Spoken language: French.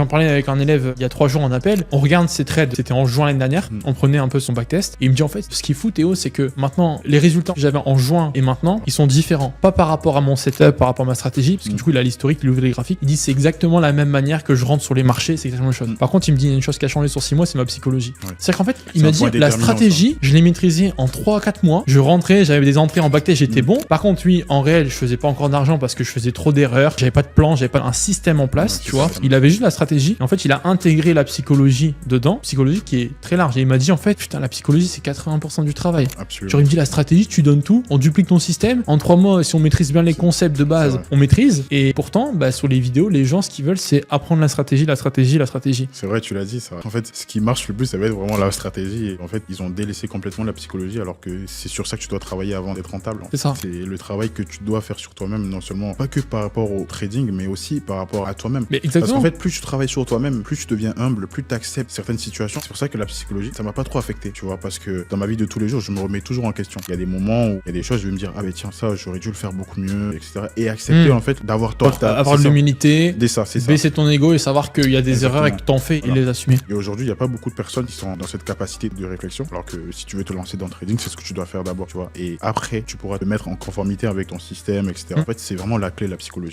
j'en parlais avec un élève il y a 3 jours en appel. On regarde ses trades, c'était en juin l'année dernière. On prenait un peu son backtest. Et il me dit en fait, ce qui est fou Théo, c'est que maintenant, les résultats que j'avais en juin et maintenant, ils sont différents. Pas par rapport à mon setup, par rapport à ma stratégie, parce que du coup, il a l'historique, il ouvre les graphiques. Il dit c'est exactement la même manière que je rentre sur les marchés, c'est exactement la même chose. Par contre, il me dit il y a une chose qui a changé sur 6 mois, c'est ma psychologie. C'est-à-dire qu'en fait, il m'a dit la stratégie, je l'ai maîtrisée en 3-4 mois. Je rentrais, j'avais des entrées en backtest, j'étais bon. Par contre, lui, en réel, je faisais pas encore d'argent parce que je faisais trop d'erreurs. J'avais pas de plan, j'avais pas un système en place, tu vois. Il avait juste la stratégie. Et en fait, il a intégré la psychologie dedans, psychologie qui est très large. Et il m'a dit en fait, putain, la psychologie, c'est 80% du travail. Absolument. Genre, il me dit la stratégie, tu donnes tout, on duplique ton système. En 3 mois, si on maîtrise bien les concepts de base, on maîtrise. Et pourtant, bah, sur les vidéos, les gens, ce qu'ils veulent, c'est apprendre la stratégie. C'est vrai, tu l'as dit, ça. En fait, ce qui marche le plus, ça va être vraiment la stratégie. Et en fait, ils ont délaissé complètement la psychologie, alors que c'est sur ça que tu dois travailler avant d'être rentable. C'est ça. C'est le travail que tu dois faire sur toi-même, non seulement, pas que par rapport au trading, mais aussi par rapport à toi-même. Mais exactement. Parce qu'en fait, plus tu travailles sur toi-même, plus tu deviens humble, plus tu acceptes certaines situations. C'est pour ça que la psychologie, ça m'a pas trop affecté, tu vois, parce que dans ma vie de tous les jours, je me remets toujours en question. Il y a des moments où il y a des choses, je vais me dire, ah ben tiens, ça, j'aurais dû le faire beaucoup mieux, etc. Et accepter, en fait, d'avoir tort. Avoir de l'humilité, baisser ton ego et savoir qu'il y a des erreurs et que t'en fais et les assumer. Et aujourd'hui, il n'y a pas beaucoup de personnes qui sont dans cette capacité de réflexion, alors que si tu veux te lancer dans le trading, c'est ce que tu dois faire d'abord, tu vois. Et après, tu pourras te mettre en conformité avec ton système, etc. En fait, c'est vraiment la clé, la psychologie.